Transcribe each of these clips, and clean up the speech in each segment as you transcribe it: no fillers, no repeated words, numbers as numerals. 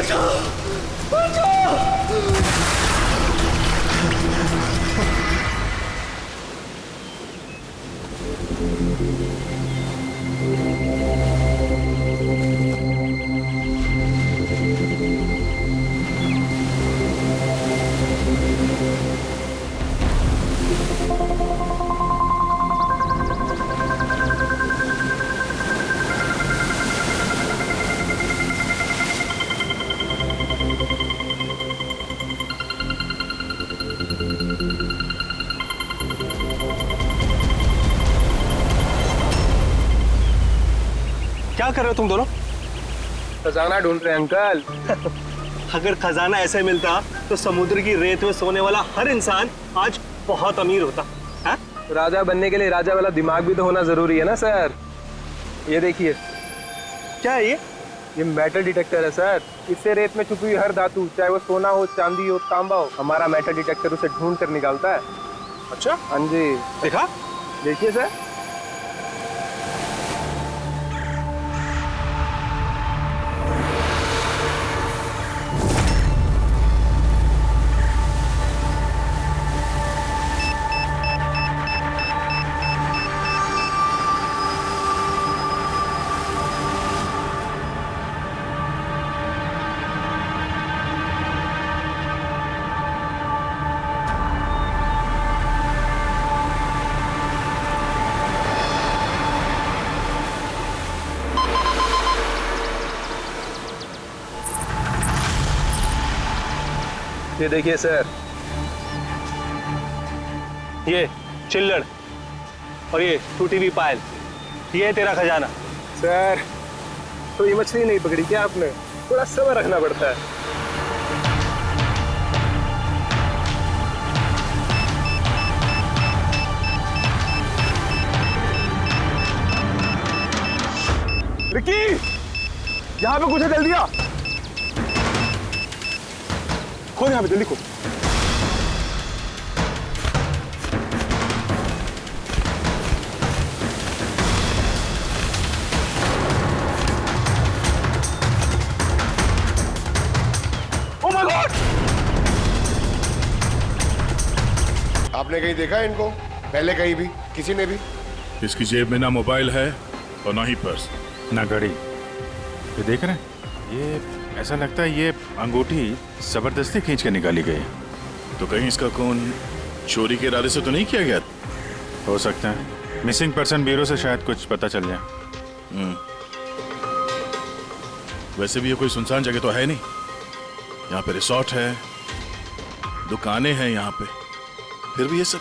बचाओ, बचाओ। क्या कर रहे हो तुम दोनों? खजाना ढूंढ रहे हैं अंकल। अगर खजाना ऐसे मिलता तो समुद्र की रेत में सोने वाला हर इंसान आज बहुत अमीर होता है? राजा बनने के लिए राजा वाला दिमाग भी तो होना जरूरी है ना सर। ये देखिए, क्या है ये? ये मेटल डिटेक्टर है सर। इससे रेत में छुपी हुई हर धातु, चाहे वो सोना हो, चांदी हो, तांबा हो, हमारा मेटल डिटेक्टर उसे ढूंढ कर निकालता है। अच्छा, हाँ जी, देखा? देखिए सर। ये देखिए सर, ये चिल्लड़ और ये टूटी हुई पायल, ये है तेरा खजाना। सर तो ये मछली नहीं पकड़ी क्या आपने? थोड़ा सब्र रखना पड़ता है। रिकी, यहाँ पे कुछ है, जल्दी आ। खोल यहाँ पे, जल्दी खोल। Oh my God! आपने कहीं देखा इनको पहले? कहीं भी किसी ने भी? इसकी जेब में ना मोबाइल है और ना ही पर्स, ना घड़ी। ये देख रहे हैं, ये ऐसा लगता है ये अंगूठी जबरदस्ती खींच के निकाली गई। तो कहीं इसका खून चोरी के इरादे से तो नहीं किया गया? हो सकता है मिसिंग पर्सन ब्यूरो से शायद कुछ पता चल जाए। वैसे भी ये कोई सुनसान जगह तो है नहीं। यहाँ पे रिसोर्ट है, दुकानें हैं यहाँ पे, फिर भी ये सब।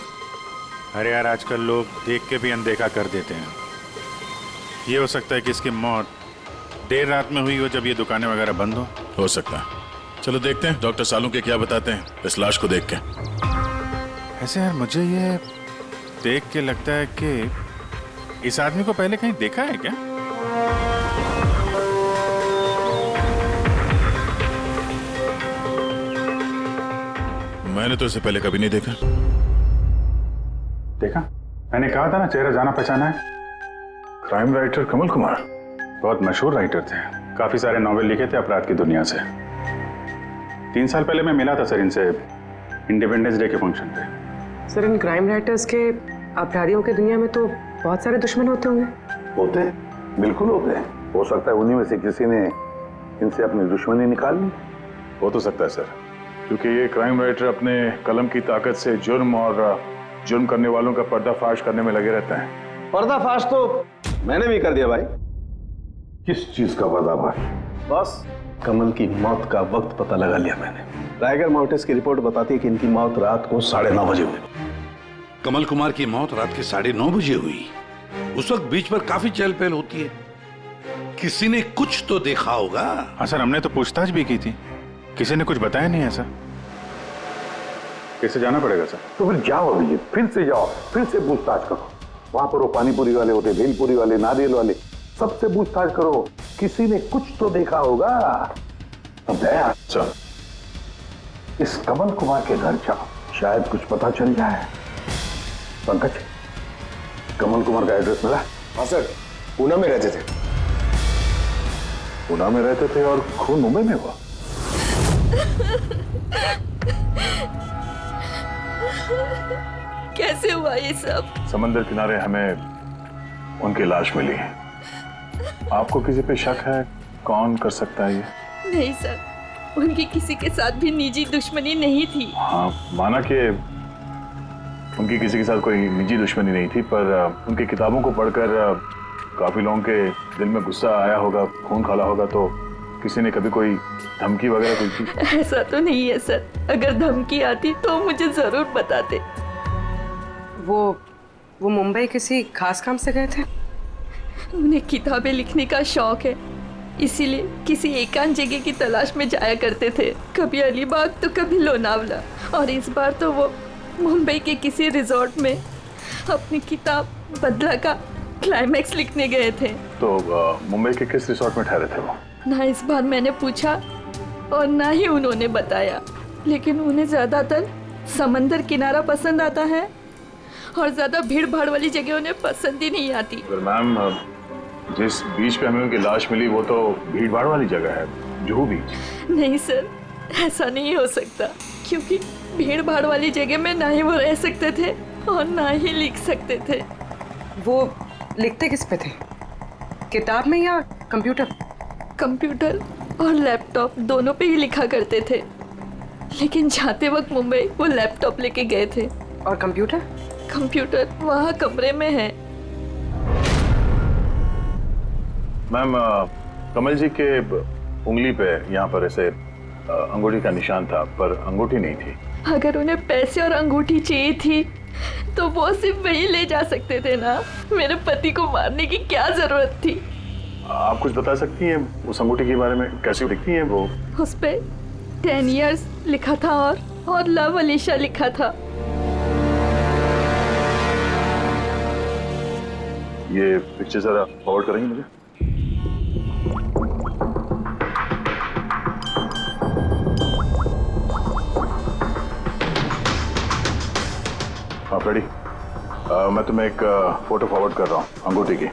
अरे यार, आजकल लोग देख के भी अनदेखा कर देते हैं। ये हो सकता है कि इसकी मौत देर रात में हुई हो, जब ये दुकानें वगैरह बंद हो सकता है। चलो देखते हैं डॉक्टर सालू के क्या बताते हैं इस लाश को देख के। ऐसे यार, मुझे ये देख के लगता है कि इस आदमी को पहले कहीं देखा है क्या? मैंने तो इसे पहले कभी नहीं देखा। देखा? मैंने कहा था ना, चेहरा जाना पहचाना है। क्राइम राइटर कमल कुमार बहुत मशहूर राइटर थे, काफी सारे नॉवेल लिखे थे अपराध की दुनिया से। 3 साल पहले मैं मिला था सर इनसे इंडिपेंडेंस डे के फंक्शन पे। सर, इन क्राइम राइटर्स के अपराधियों की दुनिया में तो बहुत सारे दुश्मन होते होंगे। होते हैं, बिल्कुल होते हैं। हो सकता है उन्हीं में से किसी ने इनसे अपनी दुश्मनी निकाल ली। हो तो सकता है सर, क्योंकि ये क्राइम राइटर अपने कलम की ताकत से जुर्म और जुर्म करने वालों का पर्दाफाश करने में लगे रहते हैं। पर्दाफाश तो मैंने भी कर दिया भाई। किस चीज का पर्दाफाश? बस कमल की मौत का वक्त पता लगा लिया मैंने। रायगर मोर्टिस की रिपोर्ट बताती है कि इनकी मौत रात को 9:30 बजे हुई। कमल कुमार की मौत रात के 9:30 बजे हुई। उस वक्त बीच पर काफी चहल पहल होती है। किसी ने कुछ तो देखा होगा। हाँ सर, हमने तो पूछताछ भी की थी, किसी ने कुछ बताया नहीं है सर। कैसे जाना पड़ेगा सर? तो फिर जाओ अभी, फिर से जाओ, फिर से पूछताछ करो। वहां पर वो पानीपुरी वाले होते, भेलपुरी वाले, नारियल वाले, सबसे पूछताछ करो। किसी ने कुछ तो देखा होगा। अब सर, इस कमल कुमार के घर जाओ, शायद कुछ पता चल जाए। पंकज, कमल कुमार का एड्रेस मिला? हाँ सर, पूना में रहते थे। पूना में रहते थे और खून मुंबई में हुआ? कैसे हुआ ये सब? समंदर किनारे हमें उनकी लाश मिली है। आपको किसी पे शक है? कौन कर सकता है ये? नहीं सर, उनकी किसी के साथ भी निजी दुश्मनी नहीं थी। हाँ, माना कि उनकी किसी के साथ कोई निजी दुश्मनी नहीं थी, पर उनकी किताबों को पढ़कर काफी लोगों के दिल में गुस्सा आया होगा, खून खौला होगा, तो किसी ने कभी कोई धमकी वगैरह कोई की? ऐसा तो नहीं है सर, अगर धमकी आती तो मुझे जरूर बताते। वो मुंबई किसी खास काम से गए थे? उन्हें किताबें लिखने का शौक है, इसीलिए किसी एकांत जगह की तलाश में जाया करते थे, कभी अलीबाग तो कभी लोनावला, और इस बार तो वो मुंबई के किसी रिजॉर्ट में अपनी किताब बदला का क्लाइमैक्स लिखने गए थे। तो मुंबई के किस रिसोर्ट में ठहरे थे वो? ना इस बार मैंने पूछा और ना ही उन्होंने बताया, लेकिन उन्हें ज्यादातर समंदर किनारा पसंद आता है और ज्यादा भीड़ भाड़ वाली जगह उन्हें पसंद ही नहीं आती। मैम, जिस बीच पे हमें उनकी लाश मिली वो तो भीड़ भाड़ वाली जगह है, जुहू बीच। नहीं सर, ऐसा नहीं हो सकता, क्योंकि भीड़ भाड़ वाली जगह में ना ही वो रह सकते थे और ना ही लिख सकते थे। वो लिखते किस पे थे? किताब में या कंप्यूटर? कंप्यूटर और लैपटॉप दोनों पे ही लिखा करते थे, लेकिन जाते वक्त मुंबई वो लैपटॉप लेके गए थे। और कंप्यूटर? कंप्यूटर वहाँ कमरे में है। मैम, कमल जी के उंगली पे यहाँ पर ऐसे अंगूठी का निशान था, पर अंगूठी नहीं थी। अगर उन्हें पैसे और अंगूठी चाहिए थी तो वो सिर्फ वही ले जा सकते थे ना, मेरे पति को मारने की क्या जरूरत थी? आप कुछ बता सकती हैं उस अंगूठी के बारे में? कैसी दिखती है वो? उस पे 10 years लिखा था और लव अलीशा लिखा था। ये पिक्चर जरा फॉरवर्ड करेंगे मुझे? हाँ फ्रेडी, मैं तुम्हें एक फोटो फॉरवर्ड कर रहा हूँ अंगूठी की।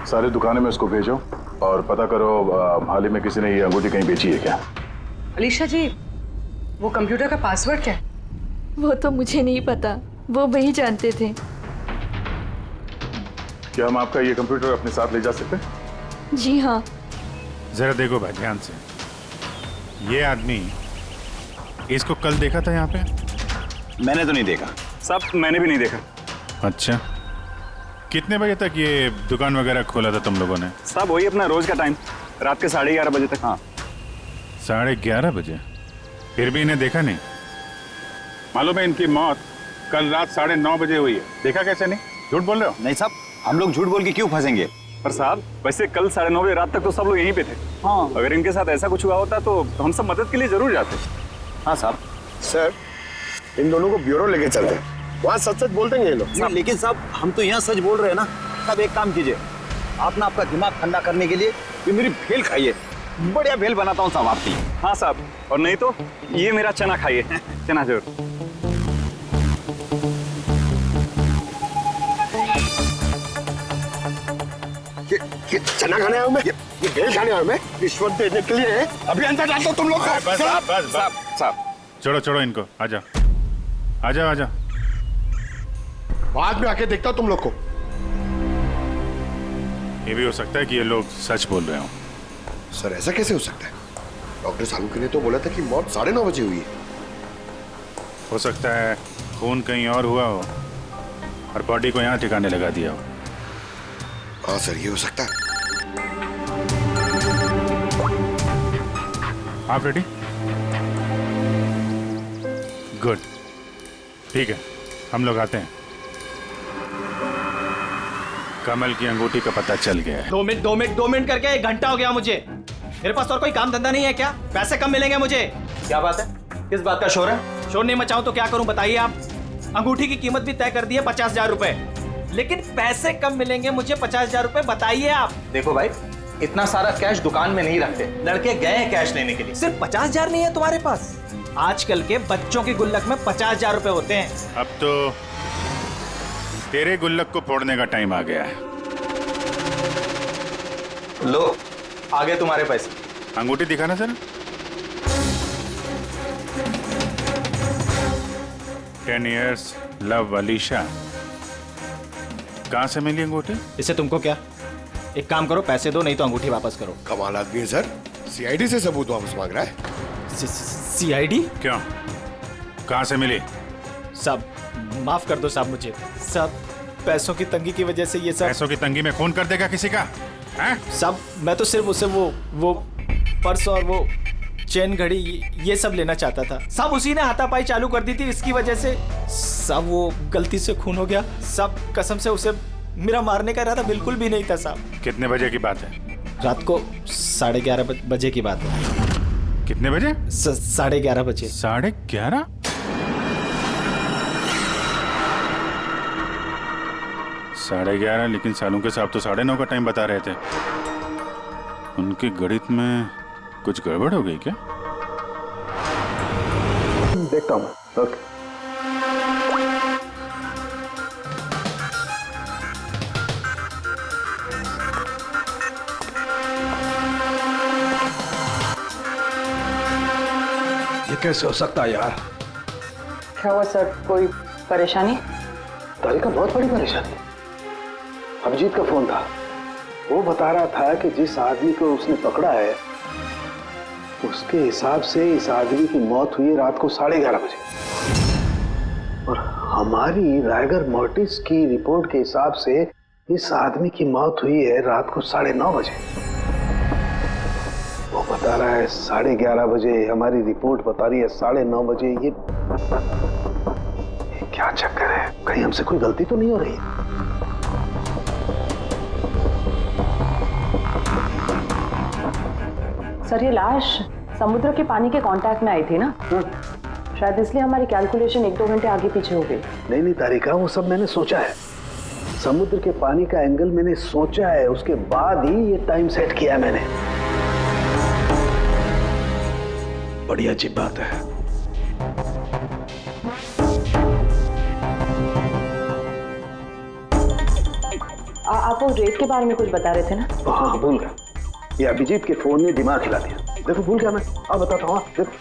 सारी दुकानों में उसको भेजो और पता करो हाल ही में किसी ने ये अंगूठी कहीं बेची है क्या। अलीशा जी, वो कंप्यूटर का पासवर्ड क्या है? वो तो मुझे नहीं पता, वो वही जानते थे। क्या हम आपका ये कंप्यूटर अपने साथ ले जा सकते हैं? जी हाँ। जरा देखो भाई ध्यान से, ये आदमी, इसको कल देखा था यहाँ पे? मैंने तो नहीं देखा साहब, मैंने भी नहीं देखा। अच्छा, कितने बजे तक ये दुकान वगैरह खोला था तुम लोगों ने? साहब वही अपना रोज का टाइम, रात के 11:30 बजे तक। हाँ 11:30 बजे? फिर भी इन्हें देखा नहीं? मालूम है इनकी मौत कल रात 9:30 बजे हुई है, देखा कैसे नहीं? झूठ बोल रहे हो? नहीं साहब, हम लोग झूठ बोल के क्यों फंसेंगे? पर साहब वैसे कल 9:30 बजे रात तक तो सब लोग यहीं पे थे। हाँ, अगर इनके साथ ऐसा कुछ हुआ होता तो हम सब मदद के लिए जरूर जाते। हाँ साहब। सर, इन दोनों को ब्यूरो लेके चलते हैं, वहाँ सच सच बोल देंगे ये लोग। लेकिन साहब हम तो यहाँ सच बोल रहे हैं ना। साहब एक काम कीजिए, आप ना आपका दिमाग ठंडा करने के लिए ये मेरी भेल खाइए, बढ़िया भेल बनाता हूँ साहब आपकी। हाँ साहब, और नहीं तो ये मेरा चना खाइए, चना जरूर। ये चना खाने आया हूँ मैं, ये भेल खाने आया हूँ मैं, रिश्वत देने के लिए है। अभी अंदर डाल दो तुम लोग। साहब छोड़ो इनको, आजा आजा आजा। बाद में आके देखता हूँ तुम लोग को। ये भी हो सकता है कि ये लोग सच बोल रहे हो। सर ऐसा कैसे हो सकता है? डॉक्टर सालुंके ने तो बोला था कि मौत 9:30 बजे हुई है। हो सकता है खून कहीं और हुआ हो और बॉडी को यहाँ ठिकाने लगा दिया हो। हाँ सर, ये हो सकता है। आप रेडी? गुड, ठीक है, हम लोग आते हैं। कमल की अंगूठी का पता चल गया है। 2 मिनट करके 1 घंटा हो गया मुझे। मेरे पास और कोई काम धंधा नहीं है क्या? पैसे कम मिलेंगे मुझे। क्या बात है? किस बात का शोर है? शोर नहीं मचाऊं तो क्या करूं बताइए आप? अंगूठी की कीमत भी तय कर दी है 50,000 रुपए, लेकिन पैसे कम मिलेंगे मुझे 50,000 रुपए, बताइए आप। देखो भाई, इतना सारा कैश दुकान में नहीं रखते, लड़के गए हैं कैश लेने के लिए। सिर्फ 50,000 नहीं है तुम्हारे पास? आजकल के बच्चों की गुल्लक में 50,000 रुपए होते हैं। अब तो तेरे गुल्लक को फोड़ने का टाइम आ गया है। लो, आ गए तुम्हारे पैसे। अंगूठी दिखाना सर। 10 years love Alisha. कहाँ से मिली अंगूठी? इससे तुमको क्या? एक काम करो, पैसे दो, नहीं तो अंगूठी वापस करो। कमाल आदमी है सर, सीआईडी से सबूत वापस मांग रहा है। सीआईडी? क्यों? कहाँ से मिली? साहब माफ कर दो साहब मुझे। साहब पैसों की तंगी की वजह से ये सब। पैसों की तंगी में खून कर देगा किसी का? हैं? साहब मैं तो सिर्फ उसे वो पर्स और वो चेन घड़ी ये सब लेना चाहता था। साहब उसी ने हाथापाई चालू कर दी थी, इसकी वजह से साहब वो गलती से खून हो गया। साहब कसम से उसे मेरा मारने का इरादा बिल्कुल भी नहीं था साहब। कितने बजे की बात है? रात को 11:30 बजे की बात है। कितने बजे? 11:30 बजे। 11:30? साढ़े 11, लेकिन सालों के साहब तो 9:30 का टाइम बता रहे थे। उनके गणित में कुछ गड़बड़ हो गई क्या? देखता हूँ। ओके। ये कैसे हो सकता है यार? क्या हुआ सर, कोई परेशानी? तारिका बहुत बड़ी परेशानी। अभिजीत का फोन था, वो बता रहा था कि जिस आदमी को उसने पकड़ा है उसके हिसाब से इस आदमी की मौत हुई रात को 11:30 बजे, और हमारी रायगर मोर्टिस की रिपोर्ट के हिसाब से इस आदमी की मौत हुई है रात को 9:30 बजे। वो बता रहा है 11:30 बजे, हमारी रिपोर्ट बता रही है 9:30 बजे। ये क्या चक्कर है? कहीं हमसे कोई गलती तो नहीं हो रही? सर ये लाश समुद्र के पानी के कांटेक्ट में आई थी ना, शायद इसलिए हमारी कैलकुलेशन 1-2 घंटे आगे पीछे हो गई। नहीं तारिका, वो सब मैंने सोचा है। समुद्र के पानी का एंगल मैंने सोचा है, उसके बाद ही ये टाइम सेट किया है मैंने। बड़ी अजीब बात है। आप वो रेत के बारे में कुछ बता रहे थे ना? हाँ भूल गया, ये अभिजीत के फोन ने दिमाग हिला दिया। देखो भूल गया मैं, अब बताता हूँ। देखो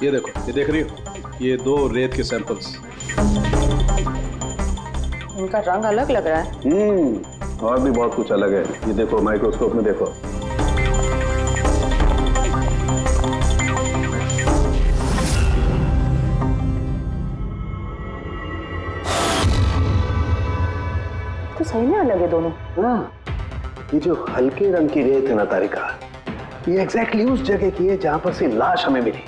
ये देखो, ये देख रही हो, ये 2 रेत के सैंपल्स। उनका रंग अलग लग रहा है। और भी बहुत कुछ अलग है। ये देखो, माइक्रोस्कोप में देखो। तो सही में अलग है दोनों। हाँ, ये जो हल्के रंग की रेत है ना तारिका, ये एग्जैक्टली उस जगह की है जहां पर से लाश हमें मिली।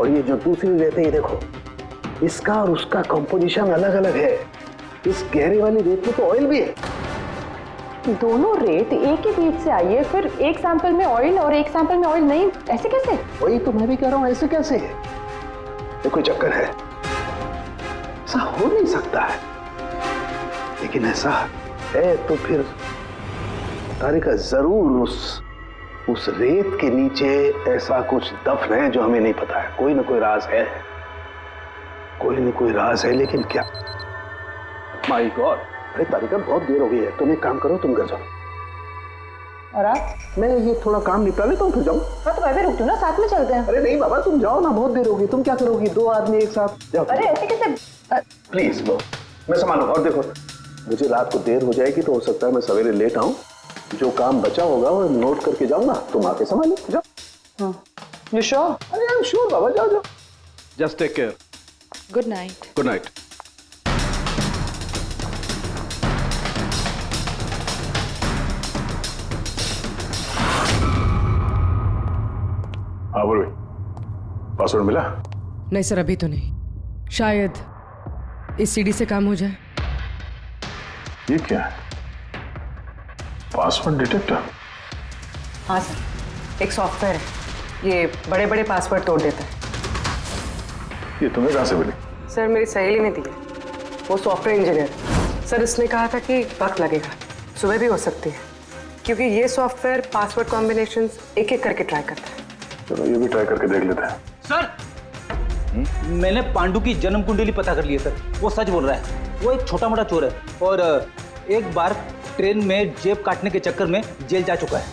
और ये जो दूसरी रेत है, ये देखो, इसका और उसका कंपोजिशन अलग अलग है। इस गहरे वाली रेत में तो ऑयल भी है। दोनों रेत एक ही बीज से आई है, फिर एक सैंपल में ऑयल और एक सैंपल में ऑयल नहीं, ऐसे कैसे? वही तो मैं भी कह रहा हूं, ऐसे कैसे? ये कोई चक्कर है? ऐसा हो नहीं सकता है। लेकिन ऐसा है तो फिर तारिका जरूर उस रेत के नीचे ऐसा कुछ दफन है जो हमें नहीं पता है। कोई ना कोई राज है, कोई ना कोई राज है, लेकिन क्या? माय गॉड, अरे तारिका बहुत देर हो गई है, तुम एक काम करो, तुम घर जाओ। और आप? मैं ये थोड़ा काम निपटा लेता हूँ, फिर जाऊँ। हाँ तो मैं भी रुक दूँ ना, साथ में चलते हैं। अरे नहीं बाबा, तुम जाओ ना, बहुत देर होगी। तुम क्या करोगी? 2 आदमी एक साथ जाओ। अरे ऐसे कैसे? प्लीज लो, मैं संभालूंगा। और देखो, मुझे रात को देर हो जाएगी तो हो सकता है मैं सवेरे लेट आऊं। जो काम बचा होगा वो नोट करके जाऊंगा, तुम आके संभालो। जाओ। You sure? अरे आई एम श्योर बाबा, जाओ जाओ। Just take care. Good night. Good night. हाँ बोलो, पासवर्ड मिला? नहीं सर, अभी तो नहीं। शायद इस सीडी से काम हो जाए। ये क्या है? Password detector? हाँ सर, एक सॉफ्टवेयर है, ये बड़े बड़े पासवर्ड तोड़ देता है। ये तुम्हें कहाँ से मिली? सर मेरी सहेली ने दी है, वो सॉफ्टवेयर इंजीनियर। सर इसने कहा था कि वक्त लगेगा, सुबह भी हो सकती है, क्योंकि ये सॉफ्टवेयर पासवर्ड कॉम्बिनेशंस एक एक करके ट्राई करता है। चलो ये भी ट्राई करके देख लेते हैं। सर मैंने पांडु की जन्म कुंडली पता कर ली है सर, वो सच बोल रहा है। वो एक छोटा मोटा चोर है और एक बार ट्रेन में जेब काटने के चक्कर में जेल जा चुका है।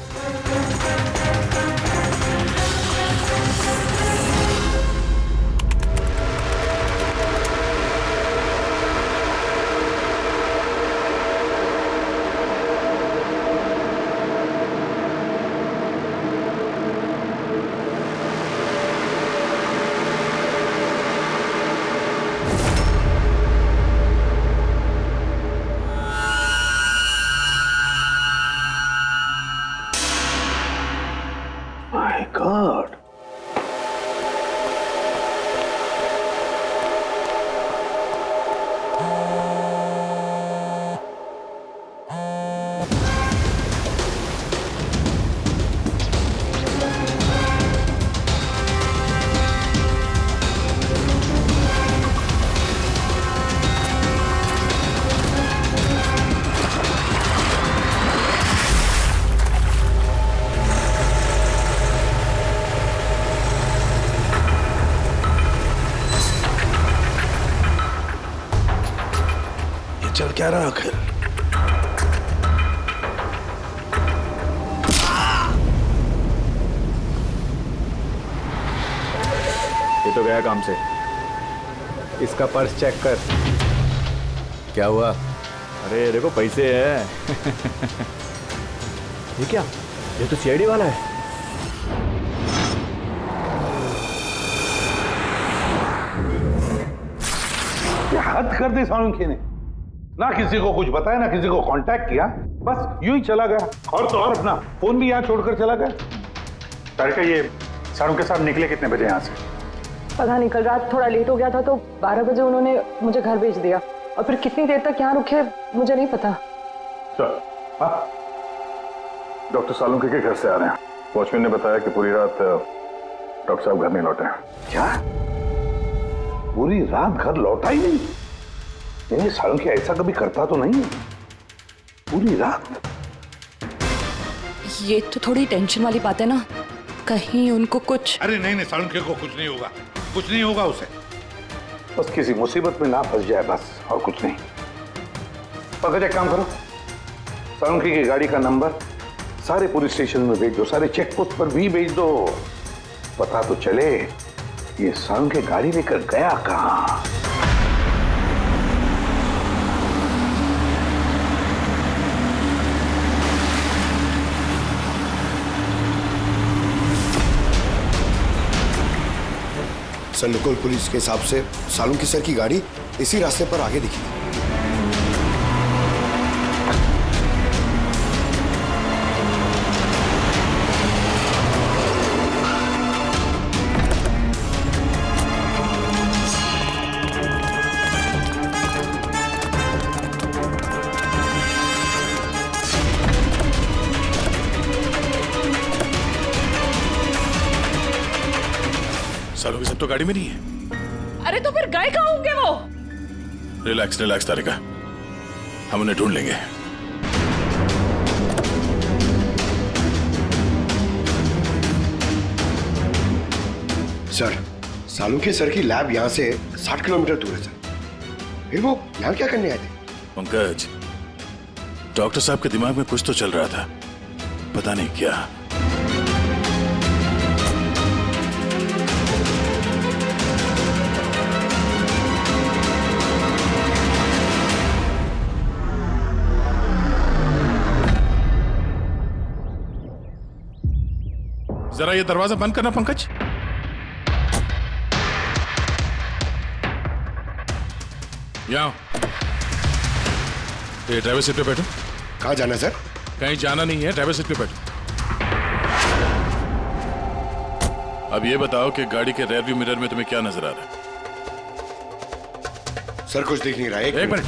गॉड। चल क्या रहा आखिर? ये तो गया काम से। इसका पर्स चेक कर। क्या हुआ? अरे देखो पैसे है। ये क्या? ये तो सीआईडी वाला है। हद कर दी सालुंखे ने, ना किसी को कुछ बताया ना किसी को कांटेक्ट किया, बस यूं ही चला गया। और तो और अपना फोन भी यहाँ छोड़कर चला गया। तारिका, ये सालुंखे साहब निकले कितने बजे यहाँ से? पता नहीं, कल रात थोड़ा लेट हो गया था तो 12 बजे उन्होंने मुझे घर भेज दिया, और फिर कितनी देर तक यहाँ रुके मुझे नहीं पता। डॉक्टर सालुंखे के घर से आ रहे हैं। वॉचमैन ने बताया कि पूरी रात डॉक्टर साहब घर नहीं लौटे हैं। क्या? पूरी रात घर लौटा ही नहीं? नहीं, सालुंखे ऐसा कभी करता तो नहीं है। पूरी रात? ये तो थोड़ी टेंशन वाली बात है ना, कहीं उनको कुछ। अरे नहीं नहीं, सालुंखे को कुछ नहीं होगा, कुछ नहीं होगा उसे। बस किसी मुसीबत में ना फंस जाए, बस, और कुछ नहीं। पंकज, एक काम करो, सालुंखे की गाड़ी का नंबर सारे पुलिस स्टेशन में भेज दो, सारे चेक पोस्ट पर भी भेज दो। पता तो चले ये सालुंखे गाड़ी लेकर गया कहां। सर, लोकल पुलिस के हिसाब से सालुंखे सर की गाड़ी इसी रास्ते पर आगे दिखी। सालुंखे सब तो गाड़ी में नहीं है। अरे तो फिर गए कहाँ होंगे वो? रिलैक्स रिलैक्स तारिका, हम उन्हें ढूंढ लेंगे। सर, सालुंखे सर की लैब यहाँ से 60 किलोमीटर दूर है सर। फिर वो यहाँ क्या करने आए थे? पंकज, डॉक्टर साहब के दिमाग में कुछ तो चल रहा था, पता नहीं क्या। जरा ये दरवाजा बंद करना पंकज। यहाँ ये ड्राइवर सीट पे बैठो। कहाँ जाना है सर? कहीं जाना नहीं है, ड्राइवर सीट पे बैठो। अब ये बताओ कि गाड़ी के रेयर व्यू मिरर में तुम्हें क्या नजर आ रहा है? सर, कुछ दिख नहीं रहा है। एक मिनट,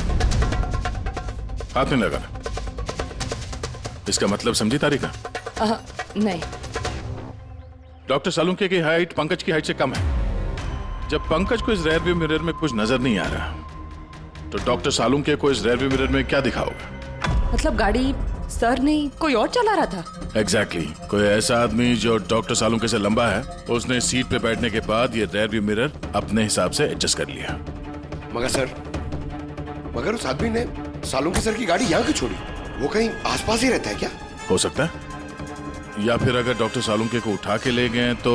हाथ नहीं लगाना। इसका मतलब समझी तारिका? नहीं। डॉक्टर सालुंखे की हाइट पंकज की हाइट से कम है। जब पंकज को इस रेयर व्यू मिरर में कुछ नजर नहीं आ रहा, तो डॉक्टर सालुंखे को इस रेयर व्यू मिरर में क्या दिखा होगा? मतलब गाड़ी सर नहीं कोई और चला रहा था? एग्जैक्टली। कोई ऐसा आदमी जो डॉक्टर सालुंखे से लंबा है, उसने सीट पे बैठने के बाद ये रेयर व्यू मिरर अपने हिसाब से एडजस्ट कर लिया। मगर उस आदमी ने सालुंखे सर की गाड़ी यहाँ क्यों छोड़ी? वो कहीं आसपास ही रहता है क्या? हो सकता है, या फिर अगर डॉक्टर सालुंखे को उठा के ले गए तो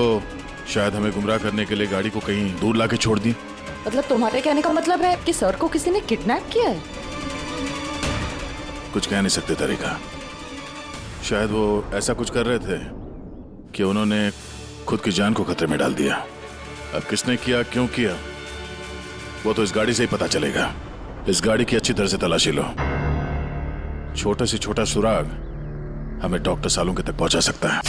शायद हमें गुमराह करने के लिए गाड़ी को कहीं दूर लाके छोड़ दी। मतलब तुम्हारे कहने का मतलब है कि सर को किसी ने किडनैप किया है? कुछ कह नहीं सकते तरीका। शायद वो ऐसा कुछ कर रहे थे कि उन्होंने खुद की जान को खतरे में डाल दिया। अब किसने किया, क्यों किया, वो तो इस गाड़ी से ही पता चलेगा। इस गाड़ी की अच्छी तरह से तलाशी लो। छोटा से छोटा सुराग हमें डॉक्टर सालुंखे तक पहुंचा सकता है।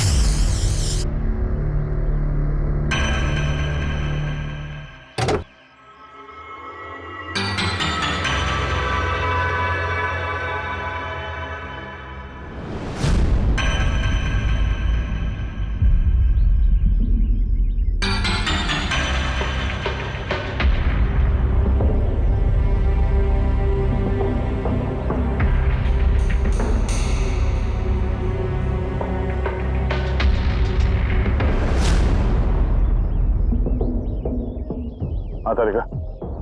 हाँ तारिका,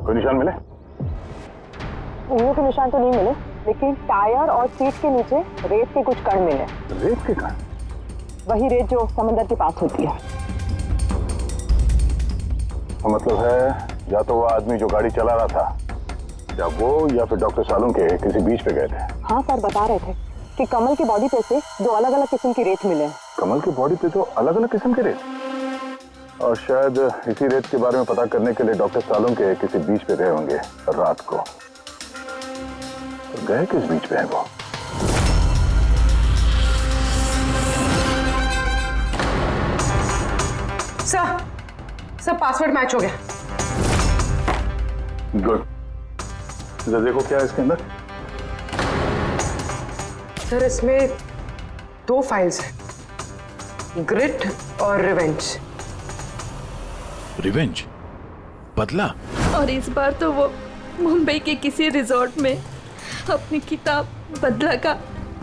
कोई निशान मिले? उंगलियों के निशान तो नहीं मिले, लेकिन टायर और सीट के नीचे रेत के कुछ कण मिले। रेत के कण? वही रेत जो समंदर के पास होती है। तो मतलब है या तो वो आदमी जो गाड़ी चला रहा था, या वो या फिर डॉक्टर सालुंके के किसी बीच पे गए थे। हाँ सर, बता रहे थे कि कमल की बॉडी पे से दो अलग अलग किस्म की रेत मिले हैं। कमल की बॉडी पे तो अलग अलग किस्म के रेत, और शायद इसी रेत के बारे में पता करने के लिए डॉक्टर सालुंके के किसी बीच पे गए होंगे रात को। तो गए किस बीच पे है वो? सर पासवर्ड मैच हो गया। गुड। जरा देखो क्या है इसके अंदर। सर इसमें दो फाइल्स हैं, ग्रिट और रिवेंज। रिवेंज? बदला? और इस बार तो वो मुंबई के किसी रिजॉर्ट में अपनी किताब बदला का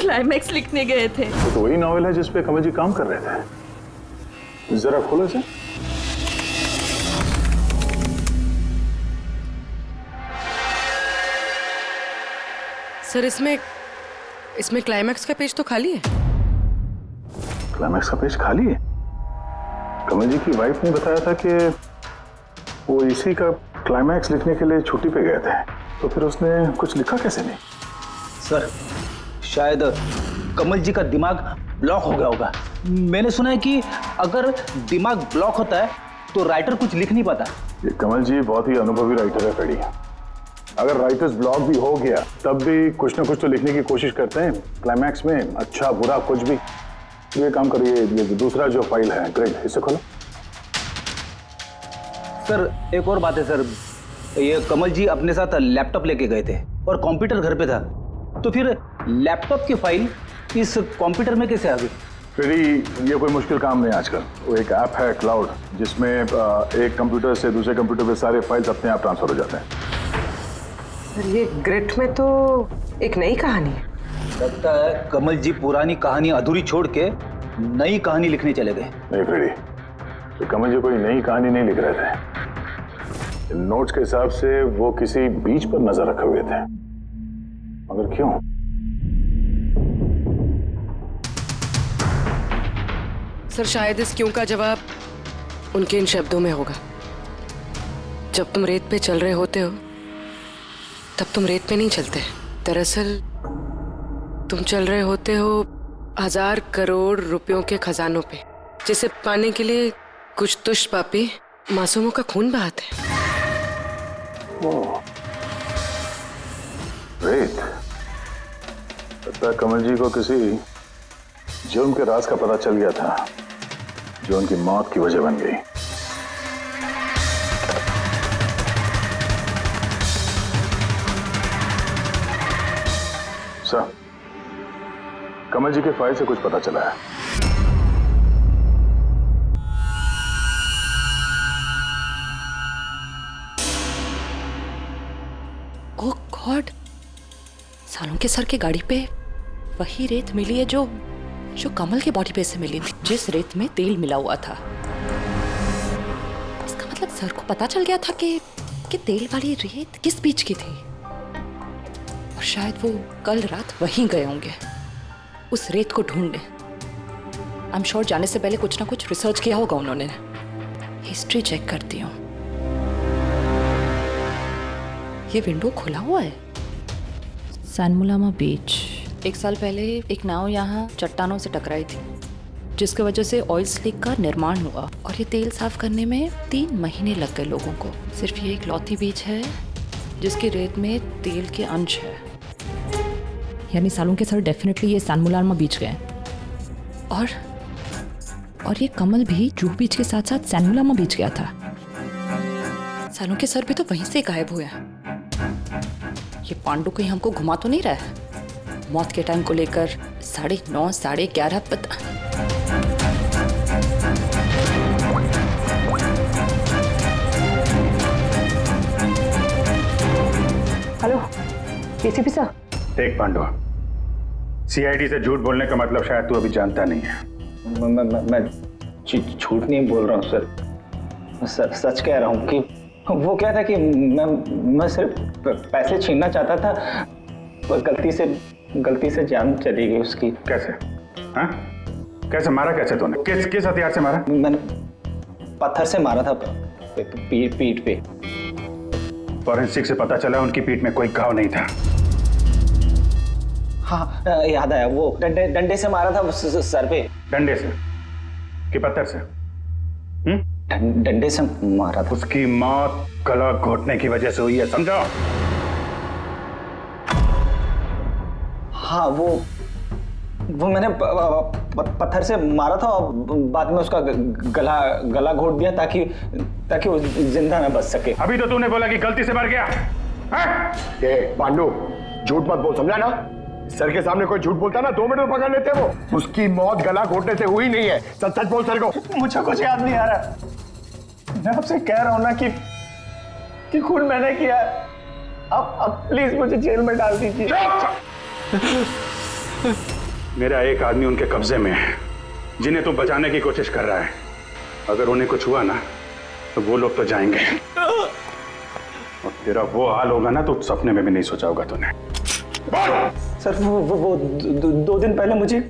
क्लाइमैक्स लिखने गए थे। तो वही नॉवेल है जिसपे कमल जी काम कर रहे थे। जरा खोलो इसे। सर इसमें क्लाइमैक्स का पेज तो खाली है। क्लाइमैक्स का पेज खाली है? कमल जी की वाइफ ने बताया था कि वो इसी का क्लाइमैक्स लिखने के लिए छुट्टी पे गए थे, तो फिर उसने कुछ लिखा कैसे नहीं? सर शायद कमल जी का दिमाग ब्लॉक हो गया होगा। मैंने सुना है कि अगर दिमाग ब्लॉक होता है तो राइटर कुछ लिख नहीं पाता। ये कमल जी बहुत ही अनुभवी राइटर है फ्रेडी। अगर राइटर्स ब्लॉक भी हो गया तब भी कुछ ना कुछ तो लिखने की कोशिश करते हैं क्लाइमैक्स में, अच्छा बुरा कुछ भी। ये काम करिए, ये दूसरा जो फाइल है ग्रेट, इसे खोलो। सर एक और बात है सर, ये कमल जी अपने साथ लैपटॉप लेके गए थे और कंप्यूटर घर पे था, तो फिर लैपटॉप की फाइल इस कंप्यूटर में कैसे आ गई? फ्रेडी ये कोई मुश्किल काम नहीं आजकल। वो एक ऐप है क्लाउड, जिसमें एक कंप्यूटर से दूसरे कंप्यूटर पे सारे फाइल्स अपने आप ट्रांसफर हो जाते हैं। सर ये ग्रिट में तो एक नई कहानी है। लगता है कमल जी पुरानी कहानी अधूरी छोड़ के नई कहानी लिखने चले गए। नहीं फ्रेडी, तो कमल जी कोई नई कहानी नहीं लिख रहे थे। नोट्स के हिसाब से वो किसी बीच पर नजर रखे हुए थे, मगर क्यों? सर शायद इस क्यों का जवाब उनके इन शब्दों में होगा। जब तुम रेत पे चल रहे होते हो तब तुम रेत पे नहीं चलते। दरअसल तुम चल रहे होते हो 1000 करोड़ रुपयों के खजानों पे, जिसे पाने के लिए कुछ दुष्ट पापी मासूमों का खून बहाते हैं। रेत? लगता है कमल जी को किसी जुर्म के राज का पता चल गया था, जो उनकी मौत की वजह बन गई। सर, कमल जी के फाइल से कुछ पता चला है। ओह गॉड, सालुंके सर की गाड़ी पे वही रेत मिली है जो कमल की बॉडी पे से मिली थी, जिस रेत में तेल मिला हुआ था। इसका मतलब सर को पता चल गया था कि तेल वाली रेत किस बीच की थी, और शायद वो कल रात वहीं गए होंगे उस रेत को ढूंढने। आई एम श्योर जाने से पहले कुछ ना कुछ रिसर्च किया होगा उन्होंने। हिस्ट्री चेक करती हूँ। ये विंडो खुला हुआ है। सैनमुलामा बीच। 1 साल पहले एक नाव यहाँ चट्टानों से टकराई थी, जिसकी वजह से ऑयल स्लिक का निर्माण हुआ, और ये तेल साफ करने में 3 महीने लग गए लोगों को। सिर्फ ये एक लौती बीच है जिसकी रेत में तेल के अंश है। यानी सालुंके सर डेफिनेटली ये सैनमुलामा बीच गए, और ये कमल भी जूहू बीच के साथ साथ सैनमुलामा बीच गया था। सालुंके सर भी तो वहीं से गायब हुए हैं। ये पांडु कहीं हमको घुमा तो नहीं रहा है? मौत के टाइम को लेकर 9:30 11:30 पता। Hello ACP sir. देख पांडु, सीआईडी से झूठ बोलने का मतलब शायद तू अभी जानता नहीं है। मैं झूठ नहीं बोल रहा हूँ सर। सच कह रहा हूँ कि वो क्या था कि मैं सिर्फ पैसे छीनना चाहता था, पर गलती से जान चली गई उसकी। कैसे? हाँ? कैसे मारा? कैसे तूने? किस हथियार से मारा? मैंने पत्थर से मारा था, पीठ पे। फॉरेंसिक से पता चला उनकी पीठ में कोई घाव नहीं था। हाँ, याद आया, वो डंडे से मारा था सर पे। डंडे से कि पत्थर से? डंडे से मारा था। उसकी मौत गला घोटने की वजह से हुई है, समझो? हाँ, वो मैंने पत्थर से मारा था और बाद में उसका गला घोट दिया ताकि वो जिंदा ना बच सके। अभी तो तूने बोला कि गलती से मर गया। पांडु, झूठ मत बोल, समझा ना? सर के सामने कोई झूठ बोलता ना 2 मिनट में पकड़ लेते वो। उसकी मौत गला घोटने से हुई नहीं है, सच सच बोल सर को। मुझे कुछ याद नहीं आ रहा। मैं आपसे कह रहा हूं ना कि खून मैंने किया। अब प्लीज मुझे जेल में डाल दीजिए। मेरा एक आदमी उनके कब्जे में है जिन्हें तू बचाने की कोशिश कर रहा है। अगर उन्हें कुछ हुआ ना तो वो लोग तो जाएंगे, और तेरा वो हाल होगा ना तो सपने में भी नहीं सोचा होगा तूने। सर, वो 2 दिन पहले मुझे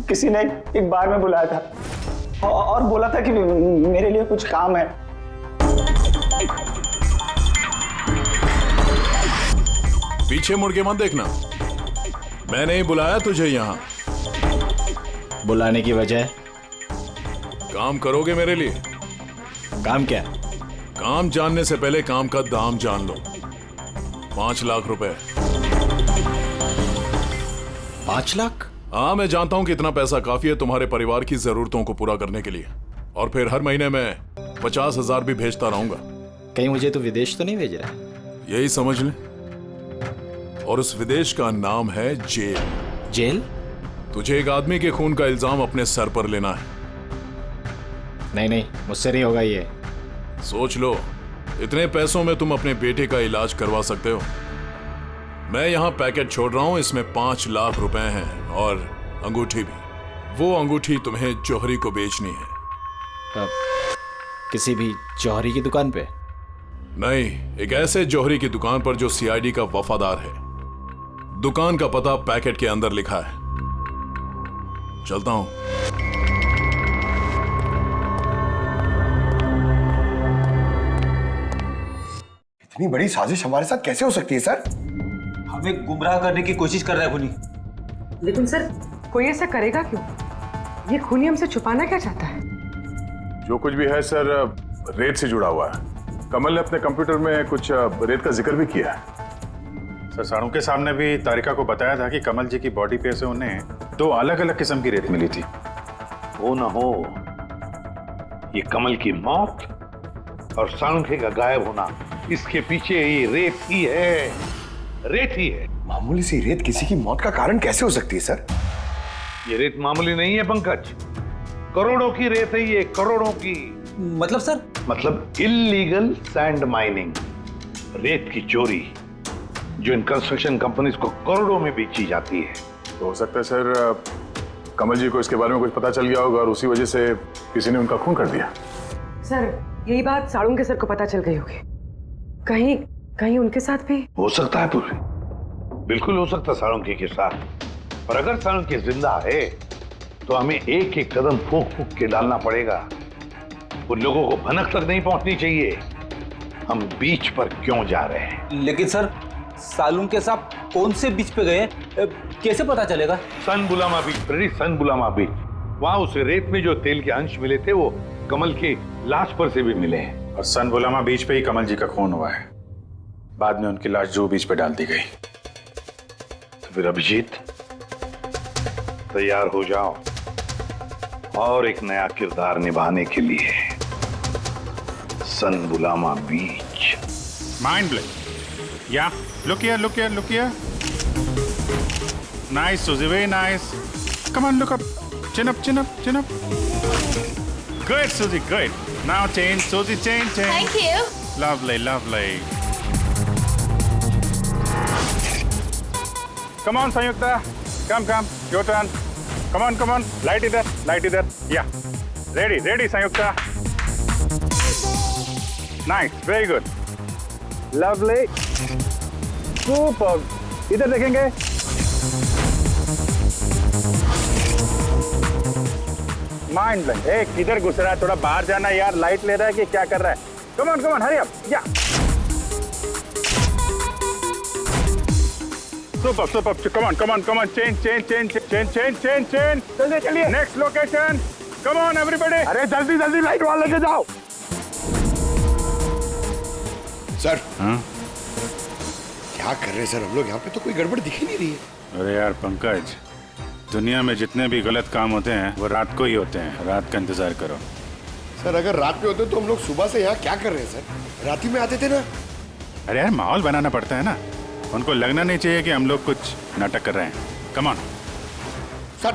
किसी ने एक बार में बुलाया था और बोला था कि मेरे लिए कुछ काम है। पीछे मुड़ के मत देखना, मैंने ही बुलाया तुझे यहाँ। बुलाने की वजह? काम करोगे मेरे लिए? काम क्या? काम जानने से पहले काम का दाम जान लो। 5 लाख रुपए। 5 लाख? हाँ, मैं जानता हूं कि इतना पैसा काफी है तुम्हारे परिवार की जरूरतों को पूरा करने के लिए, और फिर हर महीने में 50,000 भी भेजता रहूंगा। कहीं मुझे तो विदेश तो नहीं भेज रहा? यही समझ ले, और उस विदेश का नाम है जेल। जेल? तुझे एक आदमी के खून का इल्जाम अपने सर पर लेना है। नहीं, मुझसे नहीं होगा ये। सोच लो, इतने पैसों में तुम अपने बेटे का इलाज करवा सकते हो। मैं यहाँ पैकेट छोड़ रहा हूँ, इसमें 5 लाख रुपए हैं और अंगूठी भी। वो अंगूठी तुम्हें जौहरी को बेचनी है। किसी भी जौहरी की दुकान पे? नहीं, एक ऐसे जौहरी की दुकान पर जो सीआईडी का वफादार है। दुकान का पता पैकेट के अंदर लिखा है। चलता हूं। इतनी बड़ी साजिश हमारे साथ कैसे हो सकती है सर? हमें गुमराह करने की कोशिश कर रहा है खूनी। लेकिन सर, कोई ऐसा करेगा क्यों? ये खूनी हमसे छुपाना क्या चाहता है? जो कुछ भी है सर, रेत से जुड़ा हुआ है। कमल ने अपने कंप्यूटर में कुछ रेत का जिक्र भी किया है। सर, साड़ू के सामने भी तारिका को बताया था कि कमल जी की बॉडी पे से उन्हें 2 अलग-अलग किस्म की रेत मिली थी। हो ना हो, ये कमल की मौत और साळुंखे का गायब होना, इसके पीछे ये रेत ही है। रेत ही है। मामूली सी रेत किसी की मौत का कारण कैसे हो सकती है सर? ये रेत मामूली नहीं है पंकज, करोड़ों की रेत है ये, करोड़ों की। मतलब सर? मतलब इल्लीगल सैंड माइनिंग, रेत की चोरी, जो इन कंस्ट्रक्शन कंपनीज को करोड़ों में बेची जाती है। तो हो सकता है सर कमल जी को इसके बारे में कुछ पता चल गया होगा और उसी वजह से किसी ने उनका खून कर दिया। सर, यही बात साळुंखे के सर को पता चल गई होगी। कहीं उनके साथ भी हो सकता है पूरी, बिल्कुल हो सकता है साळुंखे के साथ। और अगर साळुंखे जिंदा है तो हमें एक एक कदम फूंक फूंक के डालना पड़ेगा। उन लोगों को भनक तक नहीं पहुंचनी चाहिए हम बीच पर क्यों जा रहे हैं। लेकिन सर, साळुंखे साहब कौन से बीच पे गए, कैसे पता चलेगा? सन बुलामा बीच, सन बुलामा बीच। वहां उस रेत में जो तेल के अंश मिले थे वो कमल के लाश पर से भी मिले हैं। और सन बुलामा बीच पे ही कमल जी का खून हुआ है। बाद में उनकी लाश जो बीच पे डाल दी गई। तो फिर अभिजीत, तैयार हो जाओ और एक नया किरदार निभाने के लिए। सन बुलामा बीच। Mind blowing. या look here. Nice, Suzy, very nice. Come on, look up. Chin up. Good, Suzy, good. Now change, Suzy, change. Thank you. Lovely. Come on, Sanyukta. Come. Your turn. Come on. Light it there. Yeah. Ready, Sanyukta. Nice, very good, lovely, super. इधर देखेंगे। Mind blank. ए, किधर घुस रहा है? थोड़ा बाहर जाना यार, लाइट ले रहा है कि क्या कर रहा है? कम ऑन हरी अप, या। Super, come on, change. जल्दी चलिए, next location, come on everybody. अरे जल्दी लाइट वाले लेके जाओ। सर, हाँ? क्या कर रहे हैं सर हम लोग यहाँ पे? तो कोई गड़बड़ दिख ही नहीं रही है। अरे यार पंकज, दुनिया में जितने भी गलत काम होते हैं वो रात को ही होते हैं। रात का इंतजार करो। सर अगर रात में होते तो हम लोग सुबह से यहाँ क्या कर रहे हैं सर? रात ही में आते थे ना। अरे यार माहौल बनाना पड़ता है ना, उनको लगना नहीं चाहिए कि हम लोग कुछ नाटक कर रहे हैं। Come on sir.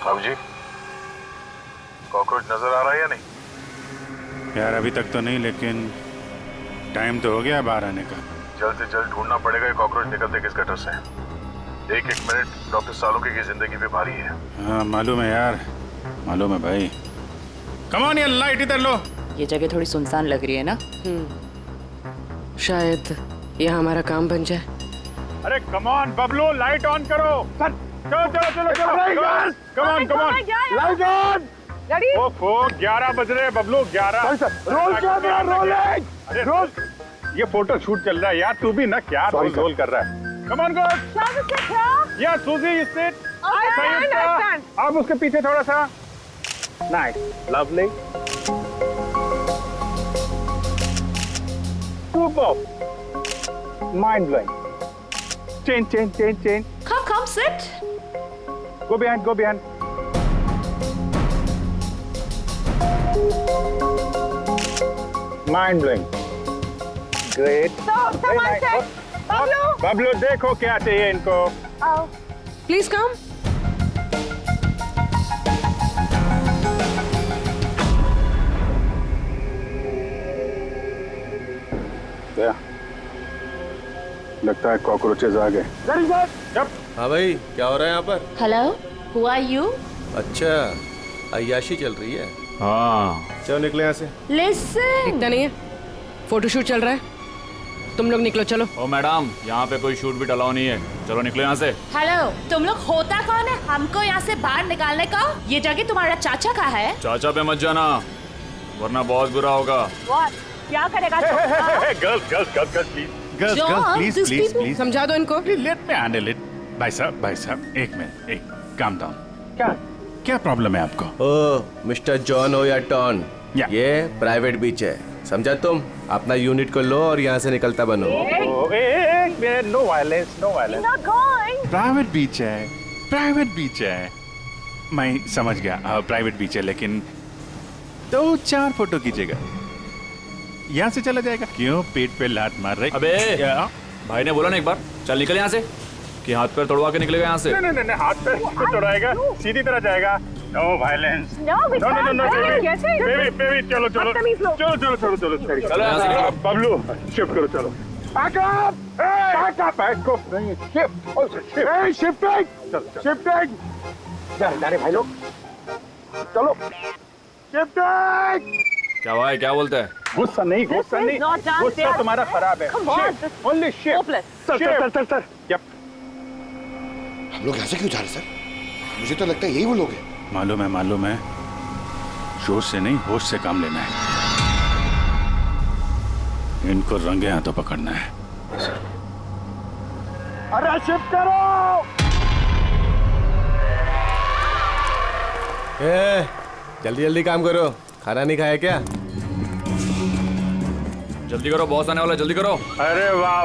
बाबू जी, कॉकरोच नजर आ रहा है या नहीं? यार अभी तक तो नहीं, लेकिन टाइम तो हो गया बाहर आने का। जल्द से जल्द ढूंढना पड़ेगा ये कॉकरोच निकलते किस गटर से। एक मिनट डॉक्टर सालुके की जिंदगी पे भारी है। हाँ मालूम है यार, मालूम है भाई। कम ऑन यार, लाइट इधर लो। ये जगह थोड़ी सुनसान लग रही है ना? शायद यहाँ हमारा काम बन जाए। अरे come on Bablu, light on करो। चलो कम ऑन लाइट ऑन। ओफो 11 बज रहे हैं बबलू, 11। रोल ये फोटो शूट चल रहा है यार, तू भी ना क्या रोल कर रहा है। Come on good. या सूजी यू सिट। अब उसके पीछे थोड़ा सा। Nice, lovely, super, mind blowing. Change. Come, sit. Go behind. Mind blowing. Great. Very nice. Bablu देखो क्या चाहिए इनको। Please come. लगता है कॉकरोचेज आ गए। हाँ भाई, क्या हो रहा है यहाँ पर? Hello, who are you? अच्छा, अय्याशी चल रही है। हाँ चलो निकले यहाँ से। Listen. दिखता नहीं है, फोटोशूट चल रहा है। तुम लोग निकलो, चलो। ओ मैडम, यहाँ पे कोई शूट भी अलाउ नहीं है, चलो निकलो यहाँ से। हेलो, तुम लोग होता कौन है हमको यहाँ से बाहर निकालने का? ये जगह तुम्हारा चाचा का है। चाचा पे मत जाना, वरना बहुत बुरा होगा। क्या करेगा? गर्ल्स प्लीज समझा दो इनको। Let me handle it. भाई साहब एक मिनट, एक काम डाउन। क्या प्रॉब्लम है आपको? ओ मिस्टर जॉन हो या टॉन, या। ये प्राइवेट बीच है, समझा? तुम अपना यूनिट को लो और यहाँ से निकलता बनो। No violence. प्राइवेट बीच है। मैं समझ गया, प्राइवेट बीच है, लेकिन 2-4 फोटो कीजिएगा, यहाँ से चला जाएगा। क्यों पेट पे लात मार रहे? अबे भाई ने बोला ना एक बार, चल निकल यहाँ से, कि हाथ पैर तोड़वा के निकलेगा यहाँ से। नहीं, हाथ पैर क्यों तोड़ाएगा? सीधी तरह जाएगा। No violence. नो बेबी, चलो। बबलू शिफ्ट करो, चलो। शिफ्टिंग भाई लोग, चलो शिफ्टिंग। क्या भाई, क्या बोलते हैं? गुस्सा नहीं, गुस्सा तुम्हारा खराब है। Only shift. सर। हम लोग यहाँ से क्यों जा रहे सर? मुझे तो लगता है यही वो लोग हैं। मालूम है, जोश से नहीं होश से काम लेना है। इनको रंगे हाथों पकड़ना है। अरे शिफ्ट करो। जल्दी काम करो, खाना नहीं खाया क्या? जल्दी करो, बॉस आने वाला, जल्दी करो। अरे वाह,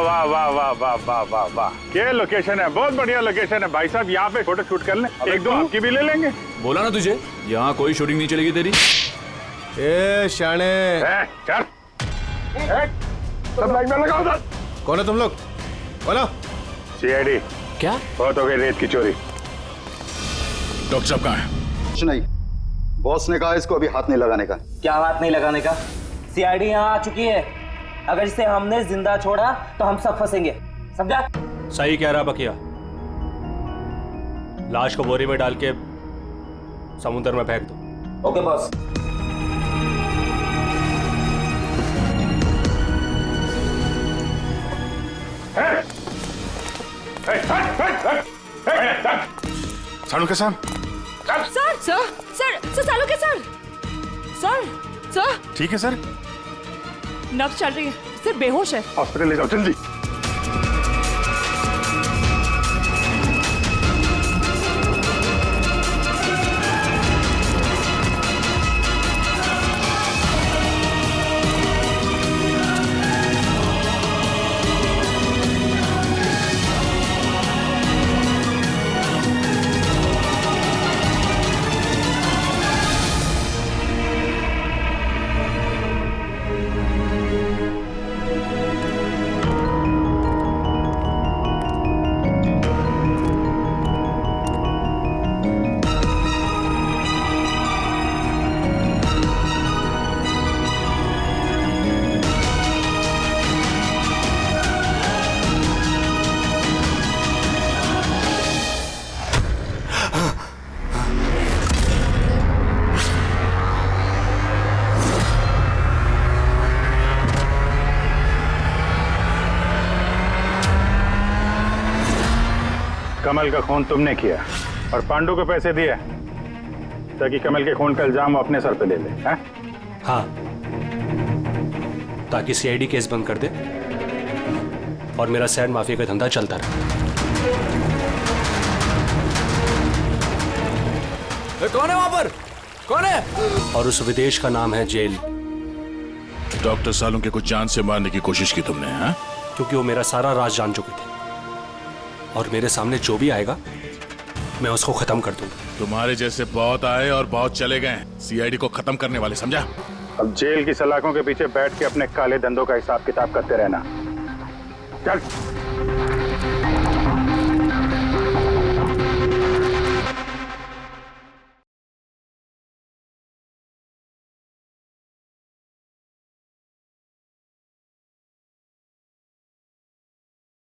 क्या लोकेशन है, बहुत बढ़िया लोकेशन है भाई साहब। यहाँ पे फोटो शूट कर लें, एक दो आपकी भी ले लेंगे। बोला ना तुझे, यहाँ कोई शूटिंग नहीं चलेगी तेरी। ए शाने, चल सब लाइन में लगाओ। कौन है तुम लोग? बोलो। सीआईडी। क्या? बहुत हो गई रेत की चोरी। डॉक्टर साहब कहाँ है? कुछ नहीं, बॉस ने कहा इसको अभी हाथ नहीं लगाने का। क्या हाथ नहीं लगाने का? सीआईडी यहाँ आ चुकी है, अगर इसे हमने जिंदा छोड़ा तो हम सब फंसेंगे, समझा? सही कह रहा बकिया, लाश को बोरी में डाल के समुद्र में फेंक दो। Okay boss. सालुके साहब। Sir sir sir sir Saluke sir sir sir ठीक है सर। नब्ज चल रही है, सिर्फ बेहोश है। हॉस्पिटल ले जाओ जल्दी। कमल का खून तुमने किया और पांडु को पैसे दिए ताकि कमल के खून का इल्जाम वो अपने सर पे ले ले, हैं? हाँ, ताकि सीआईडी केस बंद कर दे और मेरा सैंड माफिया का धंधा चलता रहे। कौन है वहां पर? कौन है? और उस विदेश का नाम है जेल। डॉक्टर सालुके को जान से मारने की कोशिश की तुमने, हाँ? क्योंकि वो मेरा सारा राज जान चुके थे और मेरे सामने जो भी आएगा मैं उसको खत्म कर दूंगा। तुम्हारे जैसे बहुत आए और बहुत चले गए, सीआईडी को खत्म करने वाले, समझा? अब जेल की सलाखों के पीछे बैठ के अपने काले धंधों का हिसाब किताब करते रहना। चल।